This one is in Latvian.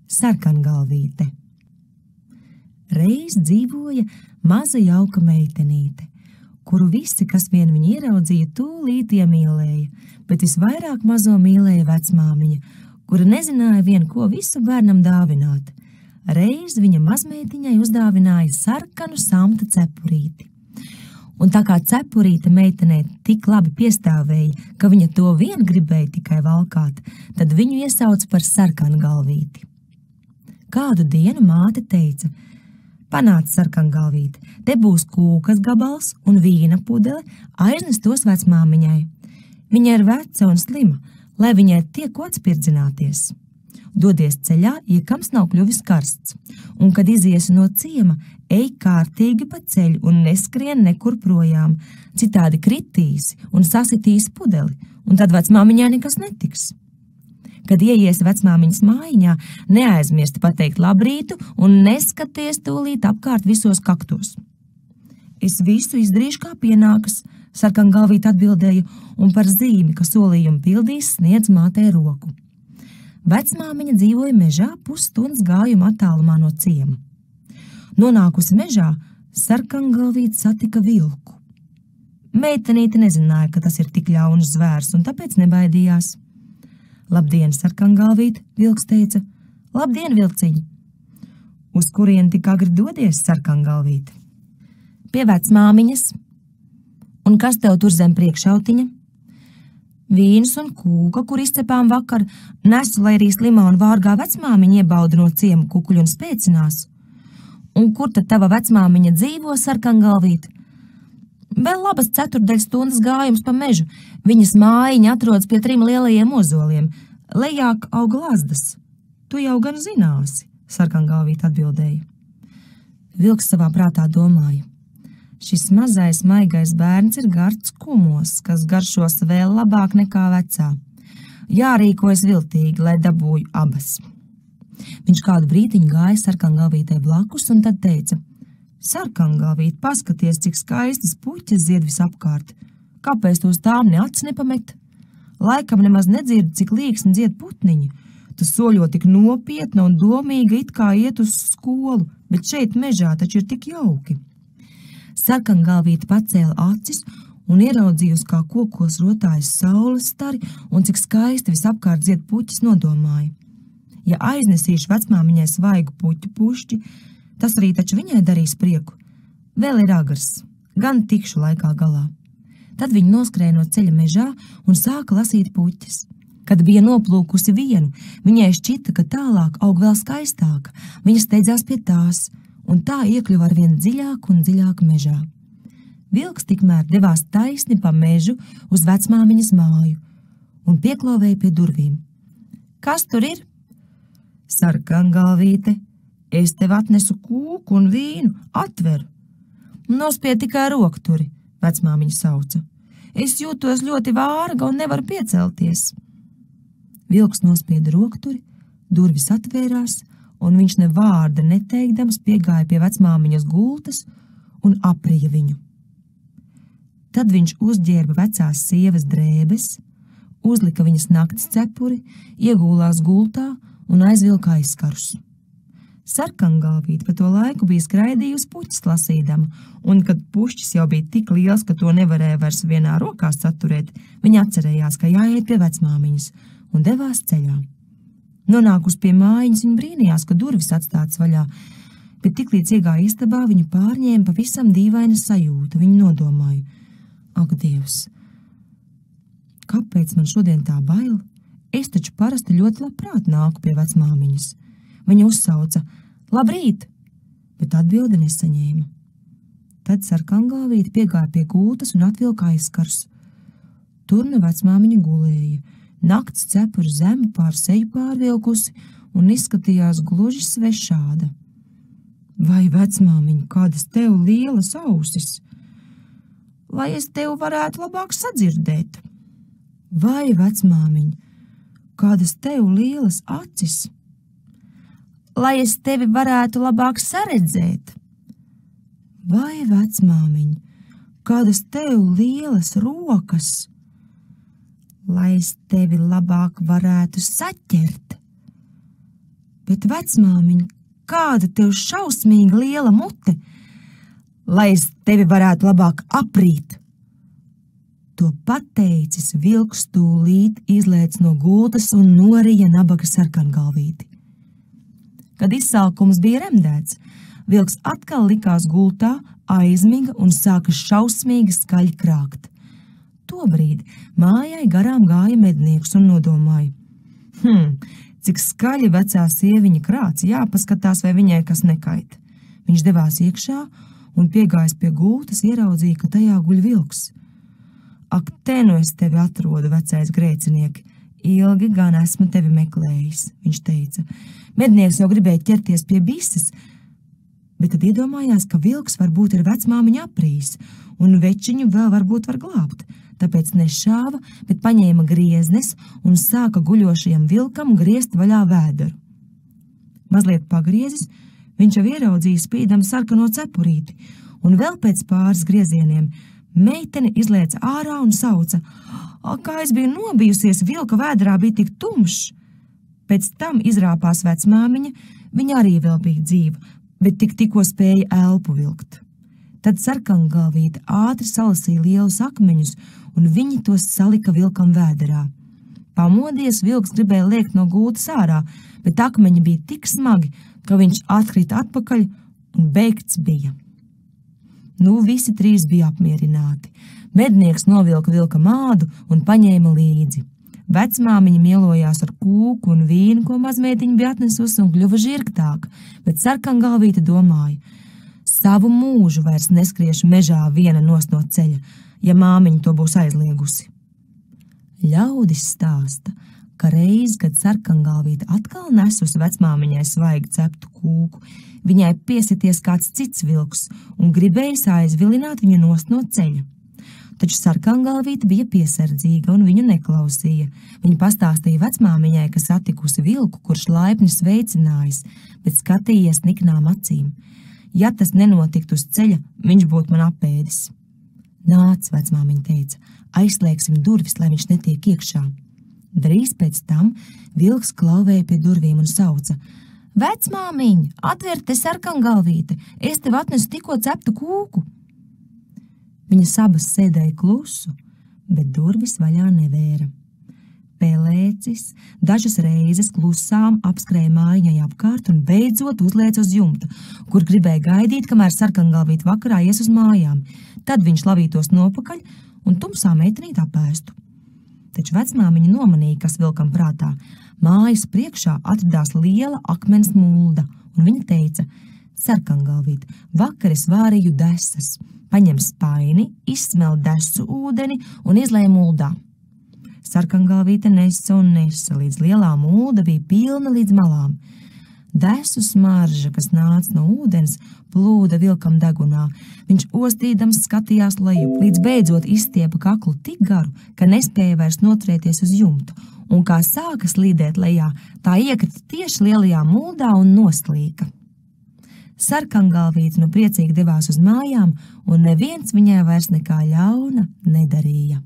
Sarkangalvīte. Reiz dzīvoja maza jauka meitenīte, kuru visi, kas vien viņu ieraudzīja, tūlīt iemīlēja, bet visvairāk mazo mīlēja vecmāmiņa, kura nezināja vien, ko visu bērnam dāvināt. Reiz viņa mazmeitiņai uzdāvināja sarkanu samta cepurīti. Un tā kā cepurīte meitenē tik labi piestāvēja, ka viņa to vien gribēja tikai valkāt, tad viņu iesauca par Sarkangalvīti. Kādu dienu māte teica: panāc, Sarkangalvīte, te būs kūkas gabals un vīna pudele, aiznes tos vecmāmiņai. Viņa ir veca un slima, lai viņai tiek ko atspirdzināties. Dodies ceļā, iekams nav kļuvis karsts, un kad iziesi no ciema, ej kārtīgi pa ceļu un neskrien nekur projām, citādi kritīsi un sasitīsi pudeli, un tad vecmāmiņā nekas netiks. Kad ieiesi vecmāmiņas mājiņā, neaizmirsti pateikt labrītu un neskaties tūlīt apkārt visos kaktos. Es visu izdarīšu, kā pienākas, Sarkangalvīte atbildēja, un par zīmi, ka solījumu pildīs, sniedz mātei roku. Vecmāmiņa dzīvoja mežā pusstundas gājuma attālumā no ciema. Nonākusi mežā, Sarkangalvīte satika vilku. Meitenīte nezināja, ka tas ir tik ļauns zvērs, un tāpēc nebaidījās. Labdien, Sarkangalvīte, vilks teica. Labdien, vilciņ! Uz kurien tik agri dodies, Sarkangalvīte? Pie vecmāmiņas. Un kas tev tur zem priekšautiņa? Vīns un kūka, kur izcepām vakar, nesu, lai arī slimā un vārgā vecmāmiņa iebauda no ciema kukuļu un spēcinās. Un kur tad tava vecmāmiņa dzīvo, Sarkangalvīte? Vēl labas 4/4 stundas gājums pa mežu. Viņas mājiņa atrodas pie 3 lielajiem ozoliem. Lejāk aug lazdas. Tu jau gan zināsi, Sarkangalvīte atbildēja. Vilks savā prātā domāja. Šis mazais, maigais bērns ir gards kumos, kas garšos vēl labāk nekā vecā. Jārīkojas viltīgi, lai dabūju abas. Viņš kādu brītiņu gāja Sarkangalvītei blakus un tad teica: Sarkangalvīte, paskaties, cik skaistas puķes zied visapkārt. Kāpēc tu uz tām ne acis nepamet? Laikam nemaz nedzirdi, cik līksni dzied putniņi. Tu soļo tik nopietna un domīga, it kā iet uz skolu, bet šeit mežā taču ir tik jauki. Sarkangalvīte pacēla acis un ieraudzījusi, kā kokos rotājas saules stari un cik skaisti visapkārt zied puķis, nodomāja. Ja aiznesīšu vecmāmiņai svaigu puķu pušķi, tas arī taču viņai darīs prieku. Vēl ir agrs, gan tikšu laikā galā. Tad viņa noskrēja no ceļa mežā un sāka lasīt puķes. Kad bija noplūkusi vienu, viņai šķita, ka tālāk aug vēl skaistāka. Viņa steidzās pie tās, un tā iekļuva arvien dziļāk un dziļāk mežā. Vilks tikmēr devās taisni pa mežu uz vecmāmiņas māju un pieklāvēja pie durvīm. Kas tur ir? Sarkangalvīte, es tev atnesu kūku un vīnu, atveru. Nospied tikai rokturi, vecmāmiņa sauca. Es jūtos ļoti vārga un nevaru piecelties. Vilks nospieda rokturi, durvis atvērās, un viņš ne vārda neteikdams piegāja pie vecmāmiņas gultas un aprija viņu. Tad viņš uzģērba vecās sievas drēbes, uzlika viņas nakts cepuri, iegūlās gultā un aizvilka aizskarus. Sarkangalvīte pa to laiku bija skraidījusi puķis lasīdama, un kad pušķis jau bija tik liels, ka to nevarēja vairs vienā rokā saturēt, viņa atcerējās, ka jāiet pie vecmāmiņas, un devās ceļā. Nonākus pie mājiņas, viņa brīnījās, ka durvis atstātas vaļā, bet tiklīdz iegāja istabā, viņu pārņēma pavisam dīvaina sajūta. Viņa nodomāja: ak, Dievs, kāpēc man šodien tā bail? Es taču parasti ļoti labprāt nāku pie vecmāmiņas. Viņa uzsauca: labrīt, bet atbildi nesaņēma. Tad Sarkangalvīte piegāja pie gultas un atvilka aizskars. Tur nu vecmāmiņa gulēja, nakts cepuri zemi pār seju pārvilkusi un izskatījās gluži svešāda. Vai, vecmāmiņa, kādas tev lielas ausis? Lai es tev varētu labāk sadzirdēt. Vai, vecmāmiņa, kādas tev lielas acis? Lai es tevi varētu labāk saredzēt. Vai, vecmāmiņa, kādas tev lielas rokas? Lai es tevi labāk varētu saķert. Bet, vecmāmiņ, kāda tev šausmīga liela mute, lai es tevi varētu labāk aprīt. To pateicis, vilks tūlīt izlēc no gultas un norija nabaga sarkangalvīti. Kad izsalkums bija remdēts, vilks atkal likās gultā, aizmiga un sāka šausmīgi skaļi krākt. Tobrīd mājai garām gāja mednieks un nodomāja: cik skaļi vecā sieviņa krāc, jāpaskatās, vai viņai kas nekait. Viņš devās iekšā un piegājis pie gultas, ieraudzīja, ka tajā guļ vilks. Ak, te nu es tevi atrodu, vecais grēcinieki, ilgi gan esmu tevi meklējis, viņš teica. Mednieks jau gribēja ķerties pie bises, bet tad iedomājās, ka vilks varbūt ir vecmāmiņa aprīs, un večiņu vēl varbūt var glābt. Tāpēc nešāva, bet paņēma grieznes un sāka guļošajam vilkam griezt vaļā vēderu. Mazliet pagriezis, viņš jau ieraudzīja spīdam sarkano cepurīti, un vēl pēc pāris griezieniem meitene izlēca ārā un sauca: kā es biju nobijusies, vilka vēderā bija tik tumšs. Pēc tam izrāpās vecmāmiņa, viņa arī vēl bija dzīva, bet tikko spēja elpu vilkt. Tad sarkangalvīte ātri salasīja lielus akmeņus, un viņi tos salika vilkam vēderā. Pamodies, vilks gribēja liekt no gultas ārā, bet akmeņi bija tik smagi, ka viņš atkrita atpakaļ un beigts bija. Nu, visi trīs bija apmierināti. Mednieks novilka vilka mādu un paņēma līdzi. Vecmāmiņa mielojās ar kūku un vīnu, ko mazmeitiņa bija atnesusi, un kļuva žirgtāka, bet sarkangalvīte domāja: savu mūžu vairs neskriešu mežā viena nost no ceļa, ja māmiņa to būs aizliegusi. Ļaudis stāsta, ka reiz, kad sarkangalvīte atkal nesusi vecmāmiņai svaigi ceptu kūku, viņai piesities kāds cits vilks un gribējis aizvilināt viņu nost no ceļa. Taču sarkangalvīte bija piesardzīga un viņu neklausīja. Viņa pastāstīja vecmāmiņai, ka satikusi vilku, kurš laipni sveicinājis, bet skatījies niknām acīm. Ja tas nenotiktu uz ceļa, viņš būtu man apēdis. Nāc, vecmāmiņa teica, aizslēgsim durvis, lai viņš netiek iekšā. Drīz pēc tam vilks klauvēja pie durvīm un sauca: Vecmāmiņa, atver te sarkangalvīte, es tev atnesu tikko ceptu kūku. Viņas abas sēdēja klusu, bet durvis vaļā nevēra. Pelēcis dažas reizes klusām apskrēja mājiņai apkārt un beidzot uzlēca uz jumta, kur gribēja gaidīt, kamēr sarkangalvīte vakarā ies uz mājām. Tad viņš lavītos nopakaļ un tumsā meitenīt apēstu. Taču vecmāmiņa nomanīja, kas vilkam prātā. Mājas priekšā atradās liela akmens mulda, un viņa teica: Sarkangalvīte, vakar es vārīju desas. Paņem spaini, izsmel desu ūdeni un izlej muldā. Sarkangalvīte nesa un nesa, līdz lielā mulda bija pilna līdz malām. Desu smarža, kas nāca no ūdens, plūda vilkam degunā. Viņš ostīdams skatījās lejup, līdz beidzot izstiepa kaklu tik garu, ka nespēja vairs noturēties uz jumta, un kā sāka slīdēt lejā, tā iekrita tieši lielajā muldā un noslīka. Sarkangalvīte nu priecīgi devās uz mājām, un neviens viņai vairs nekā ļauna nedarīja.